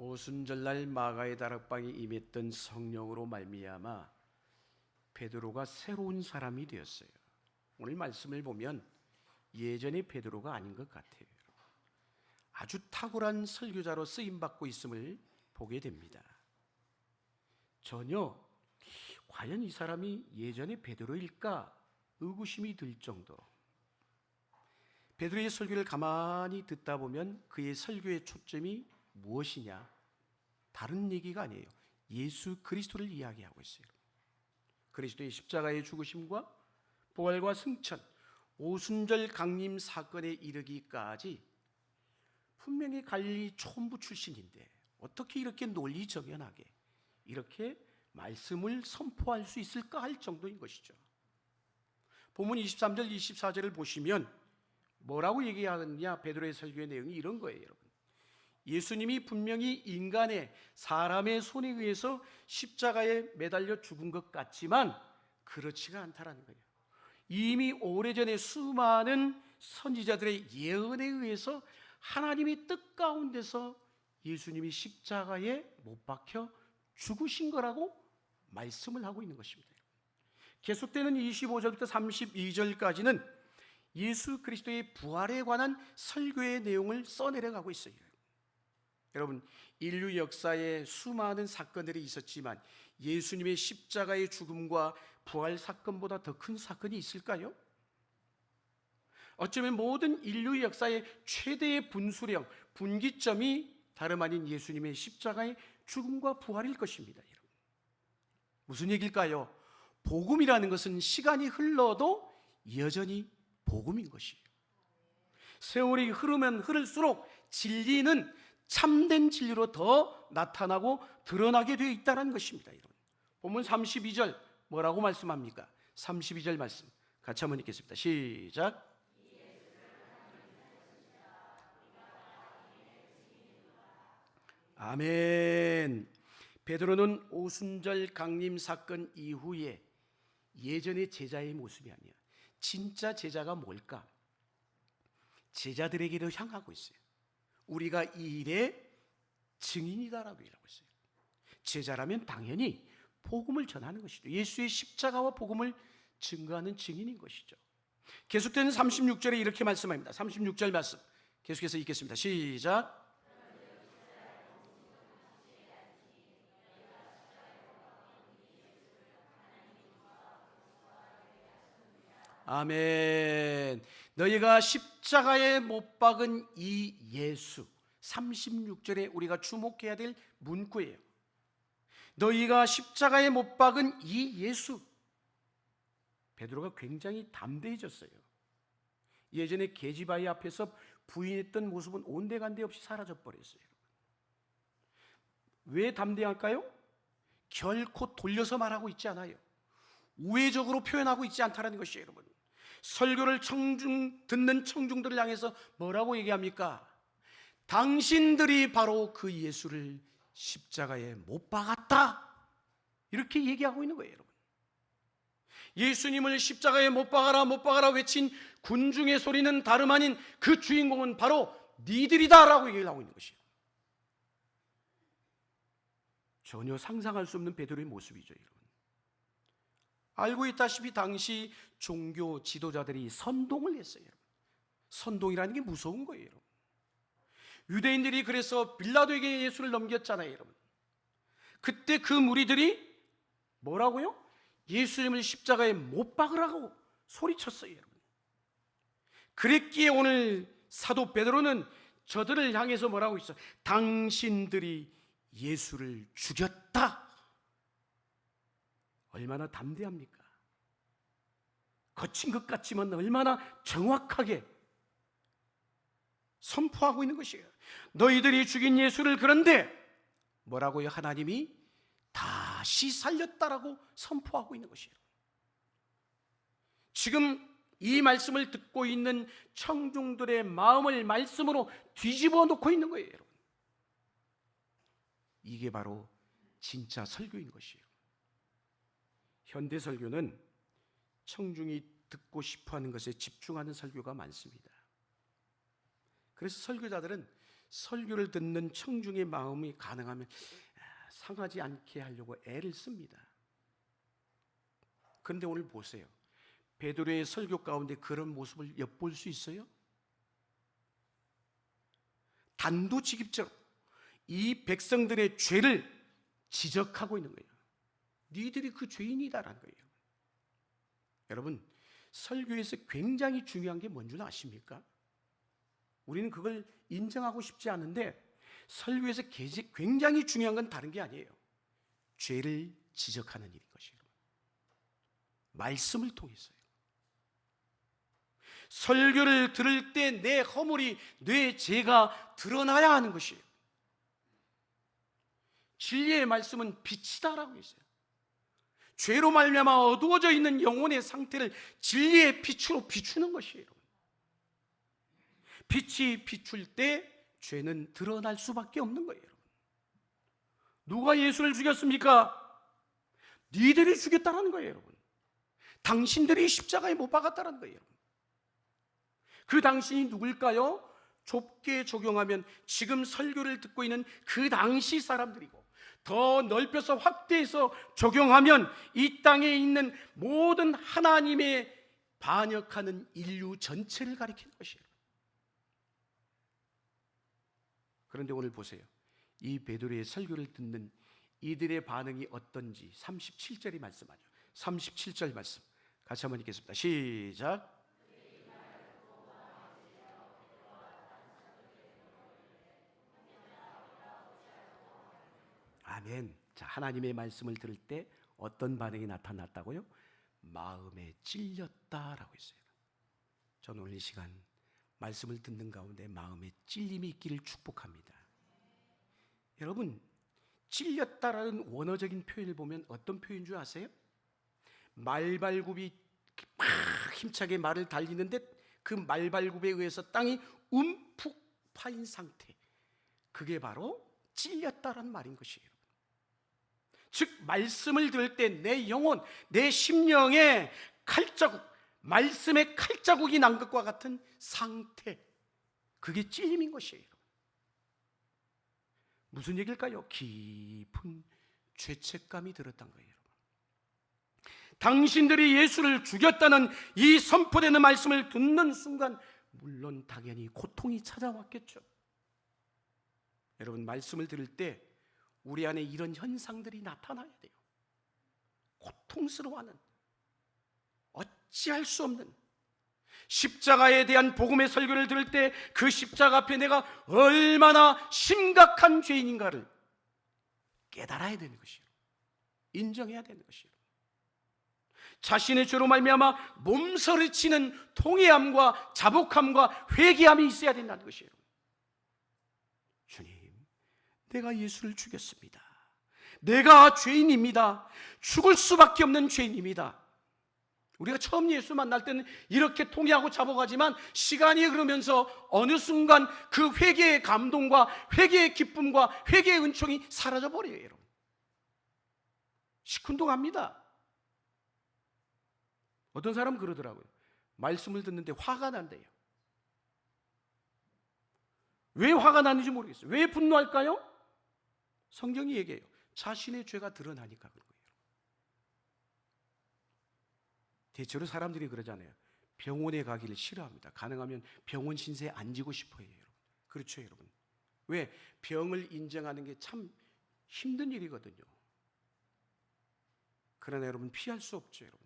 오순절날 마가의 다락방에 임했던 성령으로 말미암아 베드로가 새로운 사람이 되었어요. 오늘 말씀을 보면 예전의 베드로가 아닌 것 같아요. 아주 탁월한 설교자로 쓰임받고 있음을 보게 됩니다. 전혀 과연 이 사람이 예전의 베드로일까 의구심이 들 정도로 베드로의 설교를 가만히 듣다 보면 그의 설교의 초점이 무엇이냐? 다른 얘기가 아니에요. 예수 그리스도를 이야기하고 있어요. 그리스도의 십자가의 죽으심과 부활과 승천, 오순절 강림 사건에 이르기까지 분명히 갈릴리 촌부 출신인데 어떻게 이렇게 논리정연하게 이렇게 말씀을 선포할 수 있을까 할 정도인 것이죠. 본문 23절 24절을 보시면 뭐라고 얘기하느냐? 베드로의 설교의 내용이 이런 거예요, 여러분. 예수님이 분명히 인간의 사람의 손에 의해서 십자가에 매달려 죽은 것 같지만 그렇지가 않다라는 거예요. 이미 오래전에 수많은 선지자들의 예언에 의해서 하나님의 뜻 가운데서 예수님이 십자가에 못 박혀 죽으신 거라고 말씀을 하고 있는 것입니다. 계속되는 25절부터 32절까지는 예수 그리스도의 부활에 관한 설교의 내용을 써내려가고 있어요. 여러분, 인류 역사에 수많은 사건들이 있었지만 예수님의 십자가의 죽음과 부활 사건보다 더 큰 사건이 있을까요? 어쩌면 모든 인류 역사의 최대의 분수령, 분기점이 다름 아닌 예수님의 십자가의 죽음과 부활일 것입니다. 여러분, 무슨 얘기일까요? 복음이라는 것은 시간이 흘러도 여전히 복음인 것이에요. 세월이 흐르면 흐를수록 진리는 참된 진리로 더 나타나고 드러나게 되어 있다는 것입니다. 여러분, 본문 32절 뭐라고 말씀합니까? 32절 말씀 같이 한번 읽겠습니다. 시작. 아멘. 베드로는 오순절 강림 사건 이후에 예전의 제자의 모습이 아니야. 진짜 제자가 뭘까? 제자들에게로 향하고 있어요. 우리가 이 일의 증인이다라고 얘기하고 있어요. 제자라면 당연히 복음을 전하는 것이죠. 예수의 십자가와 복음을 증거하는 증인인 것이죠. 계속되는 36절에 이렇게 말씀합니다. 36절 말씀 계속해서 읽겠습니다. 시작. 아멘. 너희가 십자가에 못 박은 이 예수, 36절에 우리가 주목해야 될 문구예요. 너희가 십자가에 못 박은 이 예수. 베드로가 굉장히 담대해졌어요. 예전에 계집아이 앞에서 부인했던 모습은 온데간데 없이 사라져버렸어요. 왜 담대할까요? 결코 돌려서 말하고 있지 않아요. 우회적으로 표현하고 있지 않다는 것이에요. 여러분, 설교를 듣는 청중들을 향해서 뭐라고 얘기합니까? 당신들이 바로 그 예수를 십자가에 못 박았다, 이렇게 얘기하고 있는 거예요. 여러분, 예수님을 십자가에 못 박아라 못 박아라 외친 군중의 소리는 다름 아닌 그 주인공은 바로 니들이다라고 얘기를 하고 있는 것이에요. 전혀 상상할 수 없는 베드로의 모습이죠. 여러분, 알고 있다시피 당시 종교 지도자들이 선동을 했어요. 선동이라는 게 무서운 거예요. 여러분, 유대인들이 그래서 빌라도에게 예수를 넘겼잖아요. 여러분, 그때 그 무리들이 뭐라고요? 예수님을 십자가에 못 박으라고 소리쳤어요. 여러분, 그랬기에 오늘 사도 베드로는 저들을 향해서 뭐라고 있어? 당신들이 예수를 죽였다. 얼마나 담대합니까? 거친 것 같지만 얼마나 정확하게 선포하고 있는 것이에요. 너희들이 죽인 예수를, 그런데 뭐라고요? 하나님이 다시 살렸다라고 선포하고 있는 것이에요. 지금 이 말씀을 듣고 있는 청중들의 마음을 말씀으로 뒤집어 놓고 있는 거예요. 여러분, 이게 바로 진짜 설교인 것이에요. 현대 설교는 청중이 듣고 싶어하는 것에 집중하는 설교가 많습니다. 그래서 설교자들은 설교를 듣는 청중의 마음이 가능하면 상하지 않게 하려고 애를 씁니다. 그런데 오늘 보세요. 베드로의 설교 가운데 그런 모습을 엿볼 수 있어요? 단도직입적으로 이 백성들의 죄를 지적하고 있는 거예요. 니들이 그 죄인이다라는 거예요. 여러분, 설교에서 굉장히 중요한 게 뭔 줄 아십니까? 우리는 그걸 인정하고 싶지 않은데 설교에서 굉장히 중요한 건 다른 게 아니에요. 죄를 지적하는 일인 것이에요. 말씀을 통해서요. 설교를 들을 때 내 허물이, 내 죄가 드러나야 하는 것이에요. 진리의 말씀은 빛이다라고 했어요. 죄로 말미암아 어두워져 있는 영혼의 상태를 진리의 빛으로 비추는 것이에요. 빛이 비출 때 죄는 드러날 수밖에 없는 거예요. 누가 예수를 죽였습니까? 니들이 죽였다라는 거예요, 여러분. 당신들이 십자가에 못 박았다라는 거예요. 그 당신이 누굴까요? 좁게 적용하면 지금 설교를 듣고 있는 그 당시 사람들이고, 더 넓혀서 확대해서 적용하면 이 땅에 있는 모든 하나님의 반역하는 인류 전체를 가리키는 것이에요. 그런데 오늘 보세요. 이 베드로의 설교를 듣는 이들의 반응이 어떤지 37절이 말씀하죠. 37절 말씀 같이 한번 읽겠습니다. 시작. 아멘. 자, 하나님의 말씀을 들을 때 어떤 반응이 나타났다고요? 마음에 찔렸다라고 했어요. 저는 오늘 이 시간 말씀을 듣는 가운데 마음에 찔림이 있기를 축복합니다. 여러분, 찔렸다라는 원어적인 표현을 보면 어떤 표현인 줄 아세요? 말발굽이 막 힘차게 말을 달리는데 그 말발굽에 의해서 땅이 움푹 파인 상태, 그게 바로 찔렸다라는 말인 것이에요. 즉 말씀을 들을 때 내 영혼, 내 심령에 칼자국, 말씀의 칼자국이 난 것과 같은 상태, 그게 찔림인 것이에요. 무슨 얘기일까요? 깊은 죄책감이 들었던 거예요. 당신들이 예수를 죽였다는 이 선포되는 말씀을 듣는 순간 물론 당연히 고통이 찾아왔겠죠. 여러분, 말씀을 들을 때 우리 안에 이런 현상들이 나타나야 돼요. 고통스러워하는, 어찌할 수 없는, 십자가에 대한 복음의 설교를 들을 때 그 십자가 앞에 내가 얼마나 심각한 죄인인가를 깨달아야 되는 것이에요. 인정해야 되는 것이에요. 자신의 죄로 말미암아 몸서리치는 통회함과 자복함과 회개함이 있어야 된다는 것이에요. 주님, 내가 예수를 죽였습니다. 내가 죄인입니다. 죽을 수밖에 없는 죄인입니다. 우리가 처음 예수 만날 때는 이렇게 통회하고 자복하지만 시간이 흐르면서 어느 순간 그 회개의 감동과 회개의 기쁨과 회개의 은총이 사라져버려요. 여러분, 시큰둥합니다. 어떤 사람은 그러더라고요. 말씀을 듣는데 화가 난대요. 왜 화가 나는지 모르겠어요. 왜 분노할까요? 성경이 얘기해요. 자신의 죄가 드러나니까 그런 거예요. 대체로 사람들이 그러잖아요. 병원에 가기를 싫어합니다. 가능하면 병원 신세에 앉고 싶어요. 여러분. 그렇죠, 여러분. 왜? 병을 인정하는 게 참 힘든 일이거든요. 그러나 여러분, 피할 수 없죠, 여러분.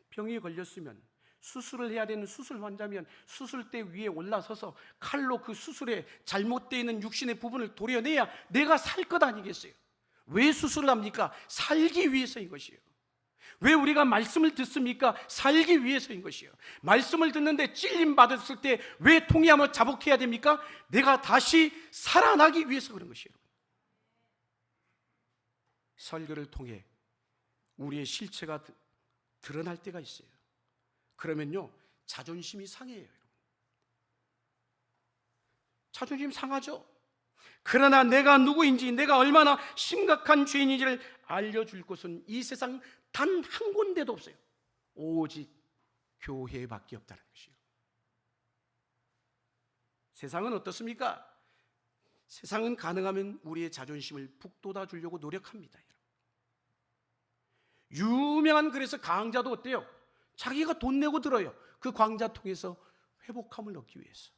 병에 걸렸으면 수술을 해야 되는 수술 환자면 수술대 위에 올라서서 칼로 그 수술에 잘못되어 있는 육신의 부분을 도려내야 내가 살 것 아니겠어요? 왜 수술을 합니까? 살기 위해서인 것이에요. 왜 우리가 말씀을 듣습니까? 살기 위해서인 것이에요. 말씀을 듣는데 찔림 받았을 때 왜 통회하며 자복해야 됩니까? 내가 다시 살아나기 위해서 그런 것이에요. 설교를 통해 우리의 실체가 드러날 때가 있어요. 그러면요, 자존심이 상해요. 여러분. 자존심 상하죠. 그러나 내가 누구인지, 내가 얼마나 심각한 죄인인지를 알려줄 곳은 이 세상 단 한 군데도 없어요. 오직 교회밖에 없다는 것이에요. 세상은 어떻습니까? 세상은 가능하면 우리의 자존심을 북돋아 주려고 노력합니다. 유명한 그래서 강자도 어때요? 자기가 돈 내고 들어요. 그 강좌 통해서 회복함을 얻기 위해서,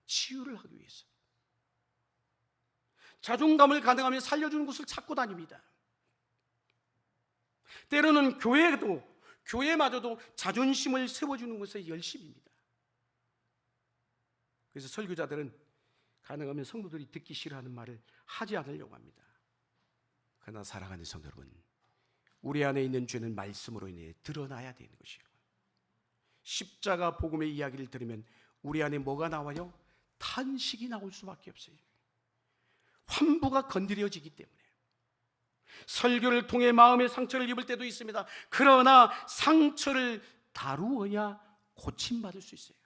치유를 하기 위해서. 자존감을 가능하면 살려주는 곳을 찾고 다닙니다. 때로는 교회마저도 자존심을 세워주는 것에 열심입니다. 그래서 설교자들은 가능하면 성도들이 듣기 싫어하는 말을 하지 않으려고 합니다. 그러나 사랑하는 성도 여러분, 우리 안에 있는 죄는 말씀으로 인해 드러나야 되는 것이에요. 십자가 복음의 이야기를 들으면 우리 안에 뭐가 나와요? 탄식이 나올 수밖에 없어요. 환부가 건드려지기 때문에. 설교를 통해 마음의 상처를 입을 때도 있습니다. 그러나 상처를 다루어야 고침받을 수 있어요.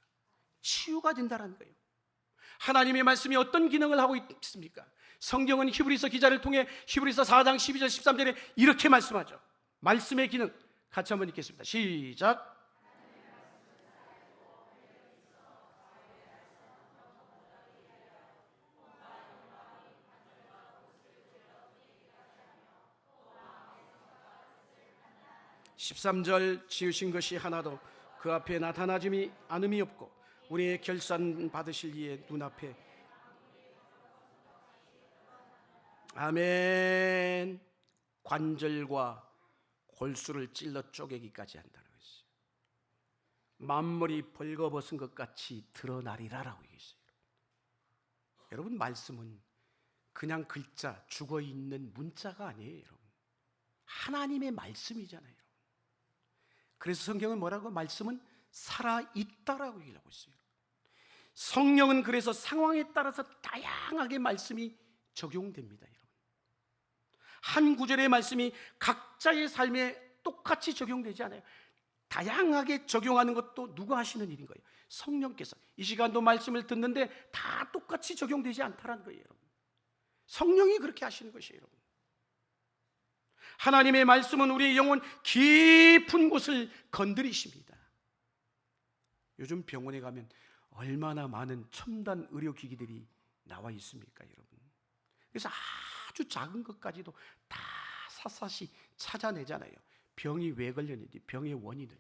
치유가 된다는 거예요. 하나님의 말씀이 어떤 기능을 하고 있습니까? 성경은 히브리서 기자를 통해 히브리서 4장 12절 13절에 이렇게 말씀하죠. 말씀의 기능 같이 한번 읽겠습니다. 시작. 13절 지으신 것이 하나도 그 앞에 나타나짐이 않음이 없고 우리의 결산 받으실 이의 눈앞에. 아멘. 관절과 골수를 찔러 쪼개기까지 한다는 것이죠. 만물이 벌거벗은 것 같이 드러나리라라고 얘기했어요. 여러분, 말씀은 그냥 글자, 죽어있는 문자가 아니에요. 여러분, 하나님의 말씀이잖아요. 여러분. 그래서 성경은 뭐라고? 말씀은 살아있다라고 얘기하고 있어요. 성령은 그래서 상황에 따라서 다양하게 말씀이 적용됩니다. 여러분, 한 구절의 말씀이 각자의 삶에 똑같이 적용되지 않아요. 다양하게 적용하는 것도 누가 하시는 일인 거예요? 성령께서. 이 시간도 말씀을 듣는데 다 똑같이 적용되지 않다는 거예요. 여러분, 성령이 그렇게 하시는 것이에요. 여러분, 하나님의 말씀은 우리의 영혼 깊은 곳을 건드리십니다. 요즘 병원에 가면 얼마나 많은 첨단 의료기기들이 나와 있습니까, 여러분? 그래서 아주 작은 것까지도 다 샅샅이 찾아내잖아요. 병이 왜 걸렸는지, 병의 원인을.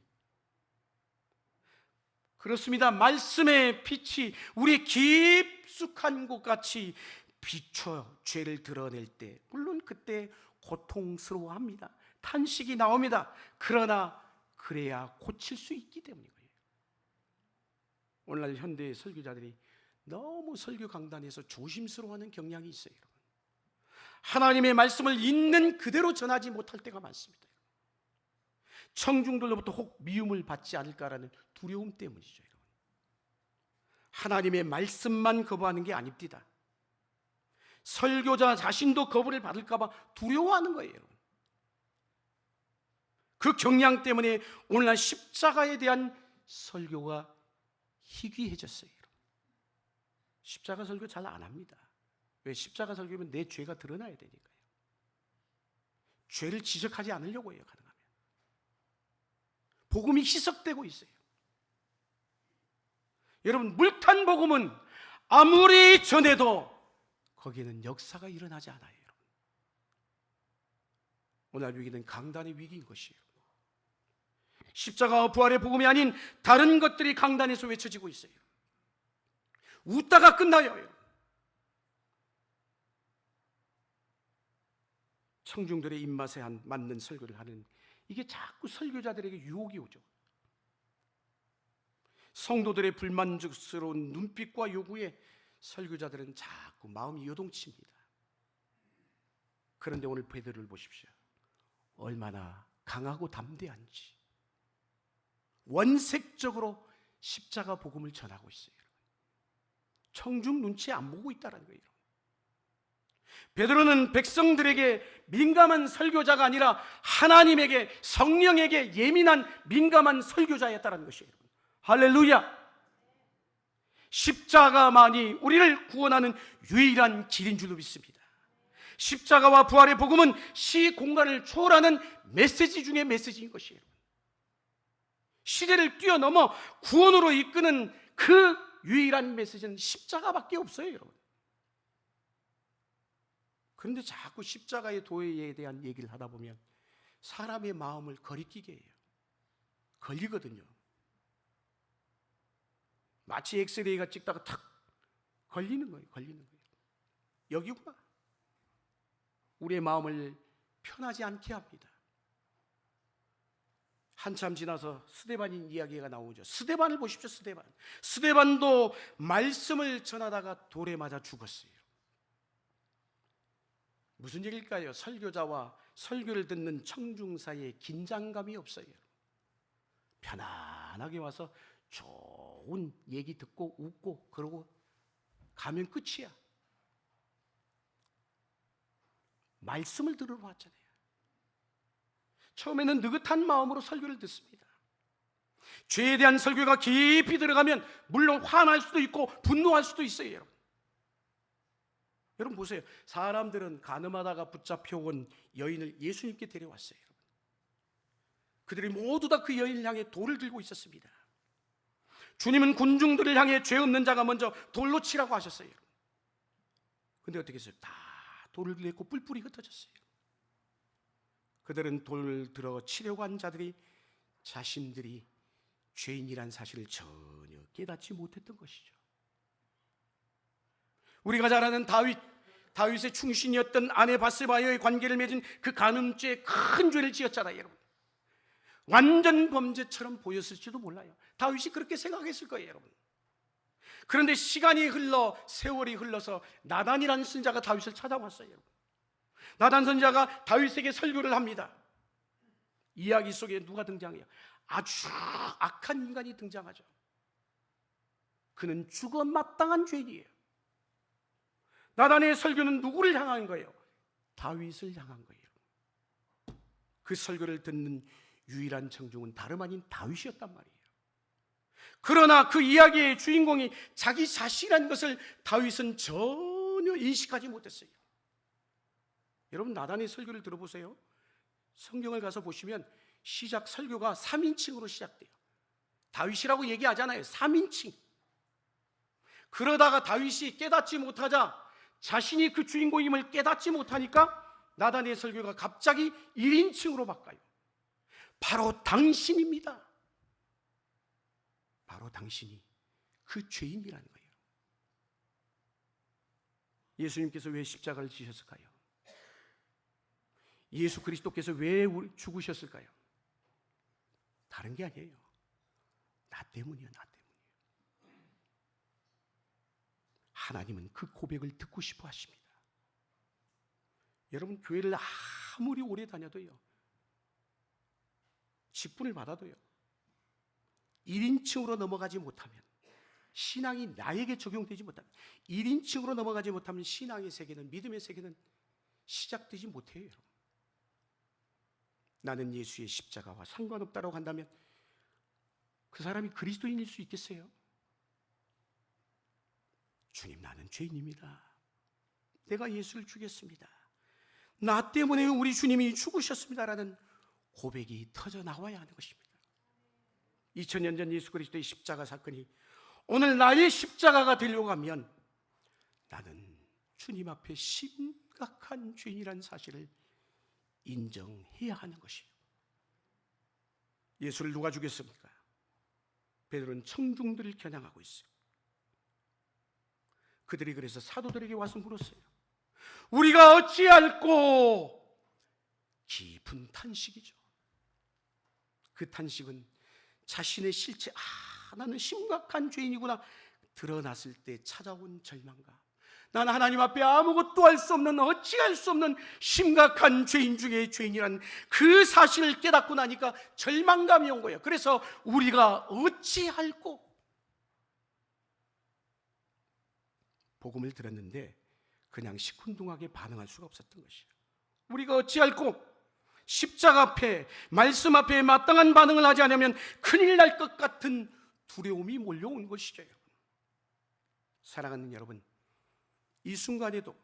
그렇습니다. 말씀의 빛이 우리 깊숙한 곳같이 비춰 죄를 드러낼 때, 물론 그때 고통스러워합니다. 탄식이 나옵니다. 그러나 그래야 고칠 수 있기 때문이에요. 오늘날 현대의 설교자들이 너무 설교 강단에서 조심스러워하는 경향이 있어요. 여러분, 하나님의 말씀을 있는 그대로 전하지 못할 때가 많습니다. 청중들로부터 혹 미움을 받지 않을까라는 두려움 때문이죠. 여러분, 하나님의 말씀만 거부하는 게 아닙니다. 설교자 자신도 거부를 받을까 봐 두려워하는 거예요. 여러분, 그 경향 때문에 오늘날 십자가에 대한 설교가 희귀해졌어요. 십자가 설교 잘 안 합니다. 왜? 십자가 설교면 내 죄가 드러나야 되니까요. 죄를 지적하지 않으려고 해요. 가능하면 복음이 희석되고 있어요. 여러분, 물탄 복음은 아무리 전해도 거기에는 역사가 일어나지 않아요. 여러분, 오늘 위기는 강단의 위기인 것이에요. 십자가와 부활의 복음이 아닌 다른 것들이 강단에서 외쳐지고 있어요. 웃다가 끝나요. 청중들의 입맛에 맞는 설교를 하는, 이게 자꾸 설교자들에게 유혹이 오죠. 성도들의 불만족스러운 눈빛과 요구에 설교자들은 자꾸 마음이 요동칩니다. 그런데 오늘 베드로를 보십시오. 얼마나 강하고 담대한지 원색적으로 십자가 복음을 전하고 있어요. 청중 눈치 안 보고 있다는 거예요. 베드로는 백성들에게 민감한 설교자가 아니라 하나님에게, 성령에게 예민한 민감한 설교자였다는 것이에요. 할렐루야! 십자가만이 우리를 구원하는 유일한 길인 줄로 믿습니다. 십자가와 부활의 복음은 시 공간을 초월하는 메시지 중에 메시지인 것이에요. 시대를 뛰어넘어 구원으로 이끄는 그 유일한 메시지는 십자가밖에 없어요, 여러분. 그런데 자꾸 십자가의 도에 대한 얘기를 하다 보면 사람의 마음을 거리끼게 해요. 걸리거든요. 마치 엑스레이가 찍다가 탁 걸리는 거예요. 여기구나. 우리의 마음을 편하지 않게 합니다. 한참 지나서 스데반인 이야기가 나오죠. 스데반을 보십시오. 스데반도 말씀을 전하다가 돌에 맞아 죽었어요. 무슨 얘기일까요? 설교자와 설교를 듣는 청중 사이에 긴장감이 없어요. 편안하게 와서 좋은 얘기 듣고 웃고 그러고 가면 끝이야. 말씀을 들으러 왔잖아요. 처음에는 느긋한 마음으로 설교를 듣습니다. 죄에 대한 설교가 깊이 들어가면 물론 화날 수도 있고 분노할 수도 있어요, 여러분. 여러분 보세요. 사람들은 가늠하다가 붙잡혀온 여인을 예수님께 데려왔어요. 여러분. 그들이 모두 다 그 여인을 향해 돌을 들고 있었습니다. 주님은 군중들을 향해 죄 없는 자가 먼저 돌로 치라고 하셨어요. 그런데 어떻게 했어요? 다 돌을 내고 뿔뿔이 흩어졌어요. 그들은 돌을 들어 치려고 한 자들이 자신들이 죄인이란 사실을 전혀 깨닫지 못했던 것이죠. 우리가 잘 아는 다윗의 충신이었던 아내 바세바와의 관계를 맺은 그 간음죄에 큰 죄를 지었잖아요, 여러분. 완전 범죄처럼 보였을지도 몰라요. 다윗이 그렇게 생각했을 거예요, 여러분. 그런데 세월이 흘러서 나단이라는 선지자가 다윗을 찾아왔어요, 여러분. 나단 선지자가 다윗에게 설교를 합니다. 이야기 속에 누가 등장해요? 아주 악한 인간이 등장하죠. 그는 죽어 마땅한 죄인이에요. 나단의 설교는 누구를 향한 거예요? 다윗을 향한 거예요. 그 설교를 듣는 유일한 청중은 다름 아닌 다윗이었단 말이에요. 그러나 그 이야기의 주인공이 자기 자신이라는 것을 다윗은 전혀 인식하지 못했어요. 여러분, 나단의 설교를 들어보세요. 성경을 가서 보시면 시작 설교가 3인칭으로 시작돼요. 다윗이라고 얘기하잖아요. 3인칭. 그러다가 다윗이 깨닫지 못하자, 자신이 그 주인공임을 깨닫지 못하니까 나단의 설교가 갑자기 1인칭으로 바꿔요. 바로 당신입니다. 바로 당신이 그 죄인이라는 거예요. 예수님께서 왜 십자가를 지셨을까요? 예수 그리스도께서 왜 죽으셨을까요? 다른 게 아니에요. 나 때문이에요. 하나님은 그 고백을 듣고 싶어 하십니다. 여러분, 교회를 아무리 오래 다녀도요, 직분을 받아도요, 1인칭으로 넘어가지 못하면, 신앙이 나에게 적용되지 못하면, 1인칭으로 넘어가지 못하면 신앙의 세계는, 믿음의 세계는 시작되지 못해요, 여러분. 나는 예수의 십자가와 상관없다라고 한다면 그 사람이 그리스도인일 수 있겠어요? 주님, 나는 죄인입니다. 내가 예수를 죽였습니다. 나 때문에 우리 주님이 죽으셨습니다라는 고백이 터져 나와야 하는 것입니다. 2000년 전 예수 그리스도의 십자가 사건이 오늘 나의 십자가가 되려고 하면 나는 주님 앞에 심각한 죄인이라는 사실을 인정해야 하는 것이에요. 예수를 누가 죽였습니까? 베드로는 청중들을 겨냥하고 있어요. 그들이 그래서 사도들에게 와서 물었어요. 우리가 어찌할꼬? 깊은 탄식이죠. 그 탄식은 자신의 실체, 나는 심각한 죄인이구나 드러났을 때 찾아온 절망감. 난 하나님 앞에 아무것도 할 수 없는, 어찌할 수 없는 심각한 죄인 중에 죄인이란 그 사실을 깨닫고 나니까 절망감이 온 거예요. 그래서 우리가 어찌할꼬? 복음을 들었는데 그냥 시큰둥하게 반응할 수가 없었던 것이에요. 우리가 어찌할꼬? 십자가 앞에, 말씀 앞에 마땅한 반응을 하지 않으면 큰일 날 것 같은 두려움이 몰려온 것이죠. 사랑하는 여러분, 이 순간에도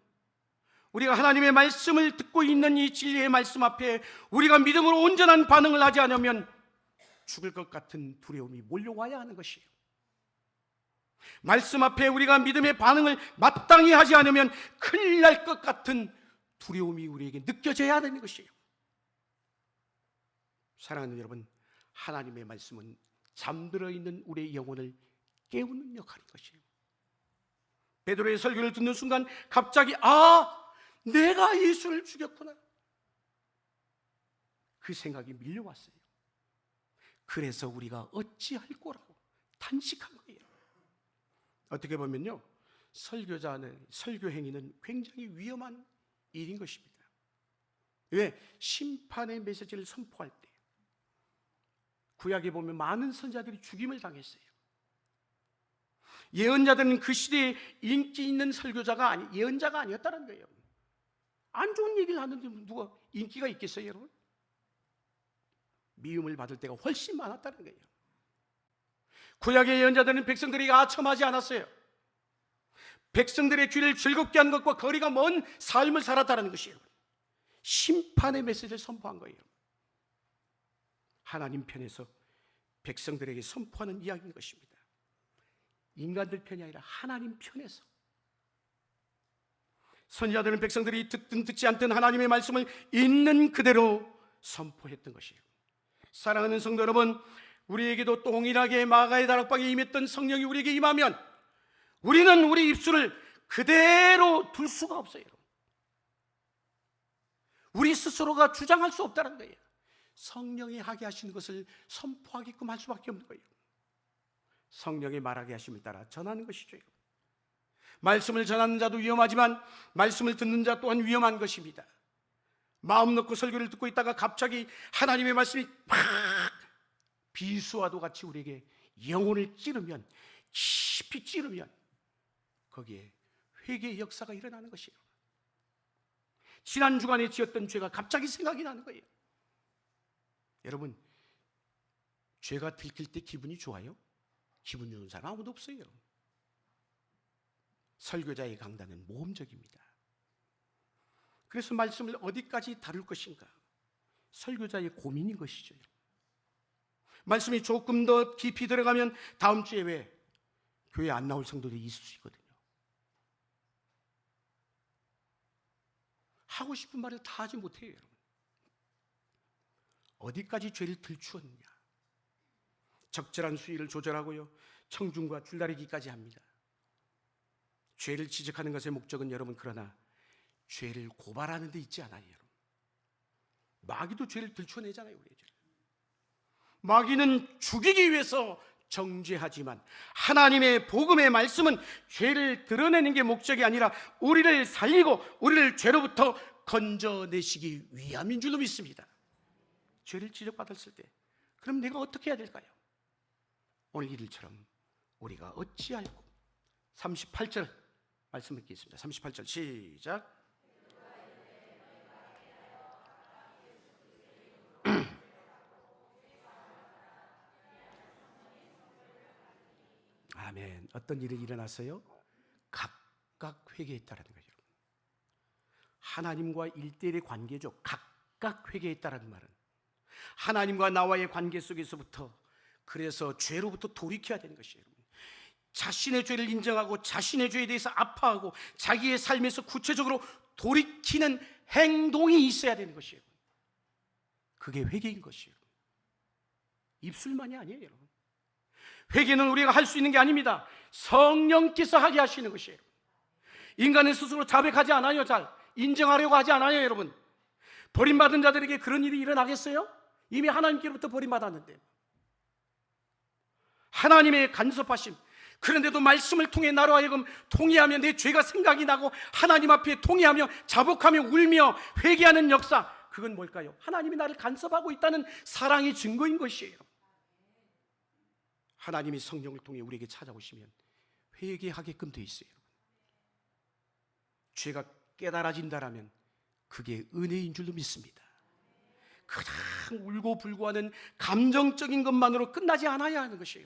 우리가 하나님의 말씀을 듣고 있는 이 진리의 말씀 앞에 우리가 믿음으로 온전한 반응을 하지 않으면 죽을 것 같은 두려움이 몰려와야 하는 것이에요. 말씀 앞에 우리가 믿음의 반응을 마땅히 하지 않으면 큰일 날 것 같은 두려움이 우리에게 느껴져야 되는 것이에요. 사랑하는 여러분, 하나님의 말씀은 잠들어 있는 우리의 영혼을 깨우는 역할인 것이에요. 베드로의 설교를 듣는 순간 갑자기 내가 예수를 죽였구나, 그 생각이 밀려왔어요. 그래서 우리가 어찌할 거라고 탄식한 거예요. 어떻게 보면요, 설교자는, 설교 행위는 굉장히 위험한 일인 것입니다. 왜? 심판의 메시지를 선포할 때 구약에 보면 많은 선지자들이 죽임을 당했어요. 예언자들은 그 시대에 인기 있는 예언자가 아니었다는 거예요. 안 좋은 얘기를 하는데 누가 인기가 있겠어요, 여러분? 미움을 받을 때가 훨씬 많았다는 거예요. 구약의 예언자들은 백성들에게 아첨하지 않았어요. 백성들의 귀를 즐겁게 한 것과 거리가 먼 삶을 살았다는 것이에요. 심판의 메시지를 선포한 거예요. 하나님 편에서 백성들에게 선포하는 이야기인 것입니다. 인간들 편이 아니라 하나님 편에서. 선지자들은 백성들이 듣든 듣지 않든 하나님의 말씀을 있는 그대로 선포했던 것이에요. 사랑하는 성도 여러분, 우리에게도 동일하게 마가의 다락방에 임했던 성령이 우리에게 임하면 우리는 우리 입술을 그대로 둘 수가 없어요. 우리 스스로가 주장할 수 없다는 거예요. 성령이 하게 하시는 것을 선포하게끔 할 수밖에 없는 거예요. 성령이 말하게 하심을 따라 전하는 것이죠. 말씀을 전하는 자도 위험하지만 말씀을 듣는 자 또한 위험한 것입니다. 마음 놓고 설교를 듣고 있다가 갑자기 하나님의 말씀이 팍 비수와도 같이 우리에게 영혼을 찌르면, 깊이 찌르면 거기에 회개의 역사가 일어나는 것이에요. 지난 주간에 지었던 죄가 갑자기 생각이 나는 거예요. 여러분, 죄가 들킬 때 기분이 좋아요? 기분 좋은 사람 아무도 없어요. 설교자의 강단은 모험적입니다. 그래서 말씀을 어디까지 다룰 것인가, 설교자의 고민인 것이죠. 말씀이 조금 더 깊이 들어가면 다음 주에 왜 교회 안 나올 성도들이 있을 수 있거든요. 하고 싶은 말을 다 하지 못해요, 여러분. 어디까지 죄를 들추었느냐, 적절한 수위를 조절하고요, 청중과 줄다리기까지 합니다. 죄를 지적하는 것의 목적은 여러분, 그러나 죄를 고발하는 데 있지 않아요, 여러분. 마귀도 죄를 들춰내잖아요, 우리의 죄를. 마귀는 죽이기 위해서 정죄하지만 하나님의 복음의 말씀은 죄를 드러내는 게 목적이 아니라 우리를 살리고 우리를 죄로부터 건져내시기 위함인 줄로 믿습니다. 죄를 지적받았을 때 그럼 내가 어떻게 해야 될까요? 오늘 이들처럼 우리가 어찌할꼬. 38절 말씀 읽겠습니다. 38절 시작. 아멘. 어떤 일이 일어났어요? 각각 회개했다라는 거예요. 하나님과 1대1의 관계죠. 각각 회개했다라는 말은 하나님과 나와의 관계 속에서부터, 그래서 죄로부터 돌이켜야 되는 것이에요. 자신의 죄를 인정하고 자신의 죄에 대해서 아파하고 자기의 삶에서 구체적으로 돌이키는 행동이 있어야 되는 것이에요. 그게 회개인 것이에요. 입술만이 아니에요, 여러분. 회개는 우리가 할 수 있는 게 아닙니다. 성령께서 하게 하시는 것이에요. 인간은 스스로 자백하지 않아요. 잘 인정하려고 하지 않아요, 여러분. 버림받은 자들에게 그런 일이 일어나겠어요? 이미 하나님께로부터 버림받았는데. 하나님의 간섭하심, 그런데도 말씀을 통해 나로 하여금 통회하며 내 죄가 생각이 나고 하나님 앞에 통회하며 자복하며 울며 회개하는 역사, 그건 뭘까요? 하나님이 나를 간섭하고 있다는 사랑의 증거인 것이에요. 하나님이 성령을 통해 우리에게 찾아오시면 회개하게끔 돼 있어요. 죄가 깨달아진다라면 그게 은혜인 줄로 믿습니다. 그냥 울고 불고하는 감정적인 것만으로 끝나지 않아야 하는 것이에요.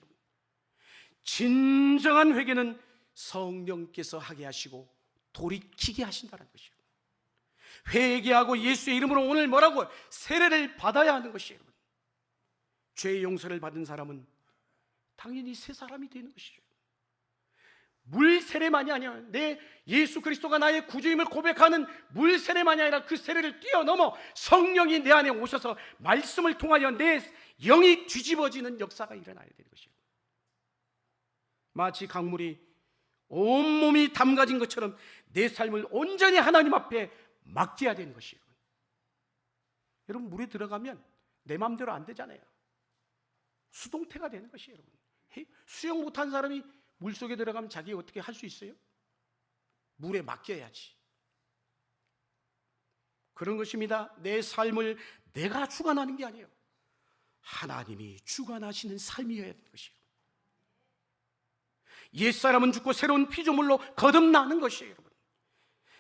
진정한 회개는 성령께서 하게 하시고 돌이키게 하신다는 것이에요. 회개하고 예수의 이름으로 오늘 뭐라고? 세례를 받아야 하는 것이에요. 죄의 용서를 받은 사람은 당연히 새 사람이 되는 것이죠. 물 세례만이 아니야. 내 예수 그리스도가 나의 구주임을 고백하는 물 세례만이 아니라 그 세례를 뛰어넘어 성령이 내 안에 오셔서 말씀을 통하여 내 영이 뒤집어지는 역사가 일어나야 되는 것이에요. 마치 강물이 온몸이 담가진 것처럼 내 삶을 온전히 하나님 앞에 맡겨야 되는 것이에요. 여러분, 물에 들어가면 내 마음대로 안 되잖아요. 수동태가 되는 것이에요. 여러분, 수영 못한 사람이 물속에 들어가면 자기 어떻게 할 수 있어요? 물에 맡겨야지. 그런 것입니다. 내 삶을 내가 주관하는 게 아니에요. 하나님이 주관하시는 삶이어야 되는 것이에요. 옛사람은 죽고 새로운 피조물로 거듭나는 것이에요. 여러분,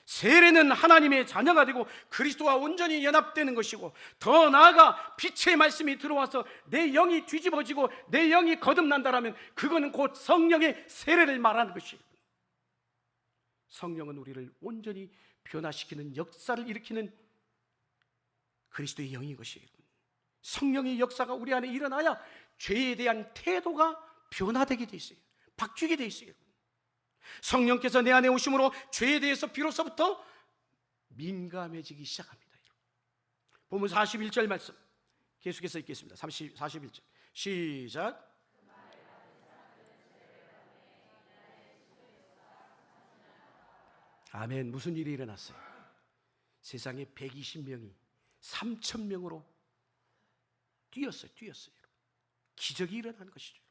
세례는 하나님의 자녀가 되고 그리스도와 온전히 연합되는 것이고, 더 나아가 빛의 말씀이 들어와서 내 영이 뒤집어지고 내 영이 거듭난다라면 그거는 곧 성령의 세례를 말하는 것이에요. 성령은 우리를 온전히 변화시키는 역사를 일으키는 그리스도의 영인 것이에요. 성령의 역사가 우리 안에 일어나야 죄에 대한 태도가 변화되게 돼 있어요. 바뀌게 돼 있어요. 성령께서 내 안에 오심으로 죄에 대해서 비로소부터 민감해지기 시작합니다. 보면 41절 말씀 계속해서 읽겠습니다. 41절 시작. 아멘. 무슨 일이 일어났어요? 세상에 120명이 3,000명으로 뛰었어요. 기적이 일어난 것이죠.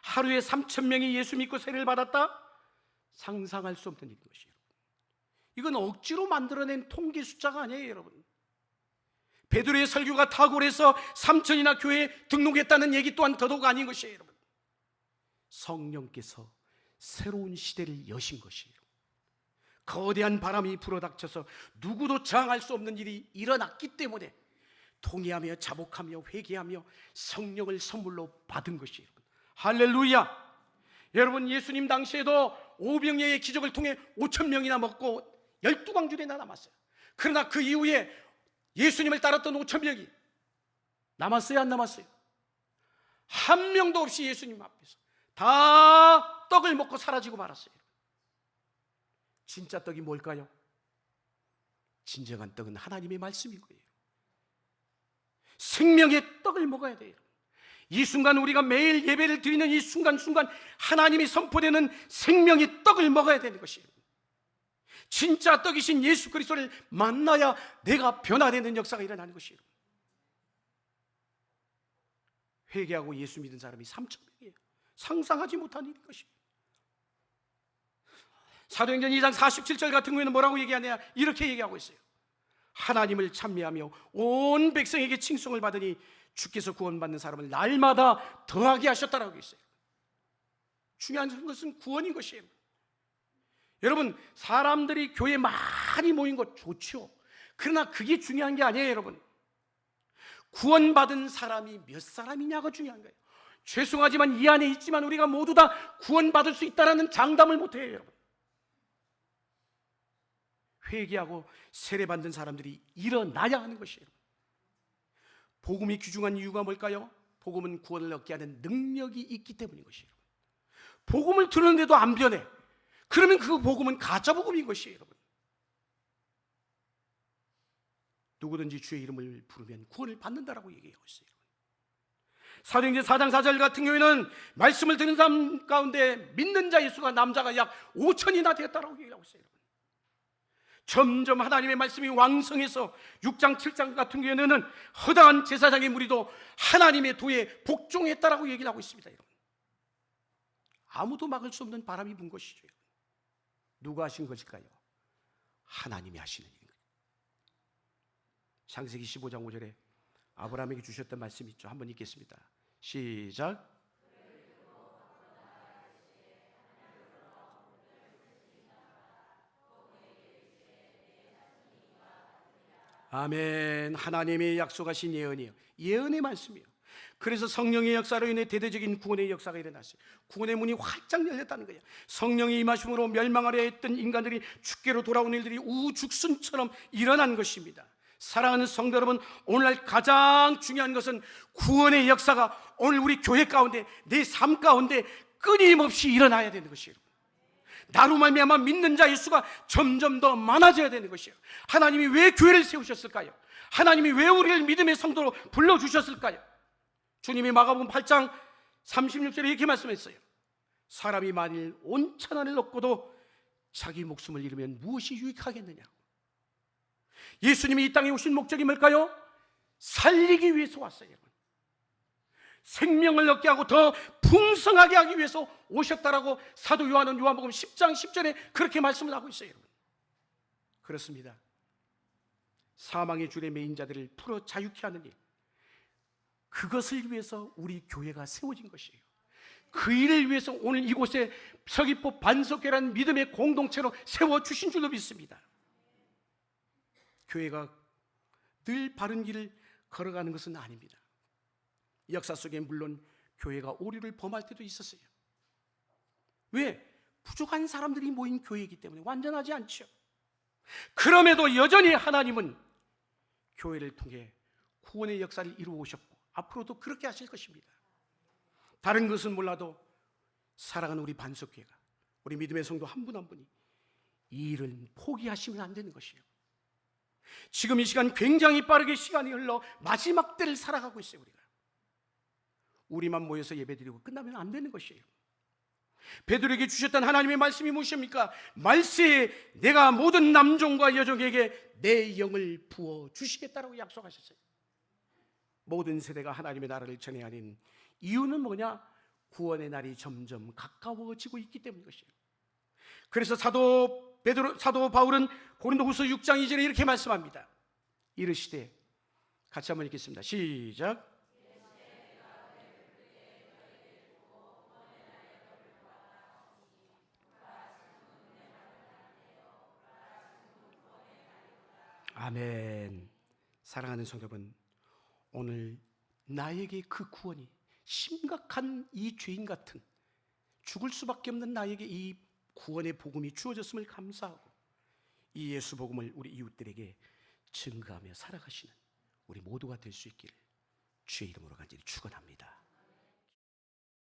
하루에 3,000명이 예수 믿고 세례를 받았다? 상상할 수 없는 일인 것이에요. 이건 억지로 만들어낸 통계 숫자가 아니에요, 여러분. 베드로의 설교가 탁월해서 3,000이나 교회에 등록했다는 얘기 또한 더더욱 아닌 것이에요, 여러분. 성령께서 새로운 시대를 여신 것이에요. 거대한 바람이 불어닥쳐서 누구도 저항할 수 없는 일이 일어났기 때문에 통회하며 자복하며 회개하며 성령을 선물로 받은 것이에요. 할렐루야. 여러분, 예수님 당시에도 오병이어의 기적을 통해 5,000명이나 먹고 12광주리나 남았어요. 그러나 그 이후에 예수님을 따랐던 5,000명이 남았어요, 안 남았어요? 한 명도 없이 예수님 앞에서 다 떡을 먹고 사라지고 말았어요. 진짜 떡이 뭘까요? 진정한 떡은 하나님의 말씀인 거예요. 생명의 떡을 먹어야 돼요. 이 순간 우리가 매일 예배를 드리는 이 순간순간 하나님이 선포되는 생명의 떡을 먹어야 되는 것이에요. 진짜 떡이신 예수 그리스도를 만나야 내가 변화되는 역사가 일어나는 것이에요. 회개하고 예수 믿은 사람이 3,000명이에요. 상상하지 못한 일인 것이에요. 사도행전 2장 47절 같은 경우에는 뭐라고 얘기하냐? 이렇게 얘기하고 있어요. 하나님을 찬미하며 온 백성에게 칭송을 받으니 주께서 구원받는 사람을 날마다 더하게 하셨다라고 했어요. 중요한 것은 구원인 것이에요. 여러분, 사람들이 교회에 많이 모인 것 좋죠. 그러나 그게 중요한 게 아니에요, 여러분. 구원받은 사람이 몇 사람이냐가 중요한 거예요. 죄송하지만 이 안에 있지만 우리가 모두 다 구원받을 수 있다는 장담을 못해요, 여러분. 회개하고 세례받는 사람들이 일어나야 하는 것이에요. 복음이 귀중한 이유가 뭘까요? 복음은 구원을 얻게 하는 능력이 있기 때문인 것이에요. 복음을 들었는데도 안 변해. 그러면 그 복음은 가짜 복음인 것이에요, 여러분. 누구든지 주의 이름을 부르면 구원을 받는다라고 얘기하고 있어요. 사도행전 4장 4절 같은 경우에는 말씀을 듣는 사람 가운데 믿는 자의 수가 남자가 약 5,000이나 되었다라고 얘기하고 있어요. 점점 하나님의 말씀이 왕성해서 6장 7장 같은 경우에는 허다한 제사장의 무리도 하나님의 도에 복종했다라고 얘기를 하고 있습니다. 여러분, 아무도 막을 수 없는 바람이 분 것이죠. 누가 하신 것일까요? 하나님이 하시는 일입니다. 창세기 15장 5절에 아브라함에게 주셨던 말씀이 있죠. 한번 읽겠습니다. 시작. 아멘. 하나님의 약속하신 예언이에요. 예언의 말씀이에요. 그래서 성령의 역사로 인해 대대적인 구원의 역사가 일어났어요. 구원의 문이 활짝 열렸다는 거예요. 성령의 임하심으로 멸망하려 했던 인간들이 주께로 돌아온 일들이 우죽순처럼 일어난 것입니다. 사랑하는 성도 여러분, 오늘날 가장 중요한 것은 구원의 역사가 오늘 우리 교회 가운데, 내 삶 가운데 끊임없이 일어나야 되는 것이에요. 나로 말미암아 믿는 자의 수가 점점 더 많아져야 되는 것이에요. 하나님이 왜 교회를 세우셨을까요? 하나님이 왜 우리를 믿음의 성도로 불러주셨을까요? 주님이 마가복음 8장 36절에 이렇게 말씀했어요. 사람이 만일 온 천하를 얻고도 자기 목숨을 잃으면 무엇이 유익하겠느냐. 예수님이 이 땅에 오신 목적이 뭘까요? 살리기 위해서 왔어요. 여러분. 생명을 얻게 하고 더 풍성하게 하기 위해서 오셨다라고 사도 요한은 요한복음 10장 10절에 그렇게 말씀을 하고 있어요. 여러분. 그렇습니다. 사망의 줄에 매인 자들을 풀어 자유케 하는 일, 그것을 위해서 우리 교회가 세워진 것이에요. 그 일을 위해서 오늘 이곳에 서귀포 반석교회라는 믿음의 공동체로 세워주신 줄로 믿습니다. 교회가 늘 바른 길을 걸어가는 것은 아닙니다. 역사 속에 물론 교회가 오류를 범할 때도 있었어요. 왜? 부족한 사람들이 모인 교회이기 때문에 완전하지 않죠. 그럼에도 여전히 하나님은 교회를 통해 구원의 역사를 이루어 오셨고 앞으로도 그렇게 하실 것입니다. 다른 것은 몰라도 사랑하는 우리 반석교회가, 우리 믿음의 성도 한 분 한 분이 이 일을 포기하시면 안 되는 것이에요. 지금 이 시간 굉장히 빠르게 시간이 흘러 마지막 때를 살아가고 있어요. 우리만 모여서 예배드리고 끝나면 안 되는 것이에요. 베드로에게 주셨던 하나님의 말씀이 무엇입니까? 말세에 내가 모든 남종과 여종에게 내 영을 부어 주시겠다라고 약속하셨어요. 모든 세대가 하나님의 나라를 전해야 하는 이유는 뭐냐? 구원의 날이 점점 가까워지고 있기 때문인 것이에요. 그래서 사도 바울은 고린도후서 6장 2절에 이렇게 말씀합니다. 이르시되, 같이 한번 읽겠습니다. 시작. 아멘. 사랑하는 성도분, 오늘 나에게 그 구원이, 심각한 이 죄인 같은 죽을 수밖에 없는 나에게 이 구원의 복음이 주어졌음을 감사하고 이 예수 복음을 우리 이웃들에게 증거하며 살아가시는 우리 모두가 될 수 있기를 주의 이름으로 간절히 축원합니다.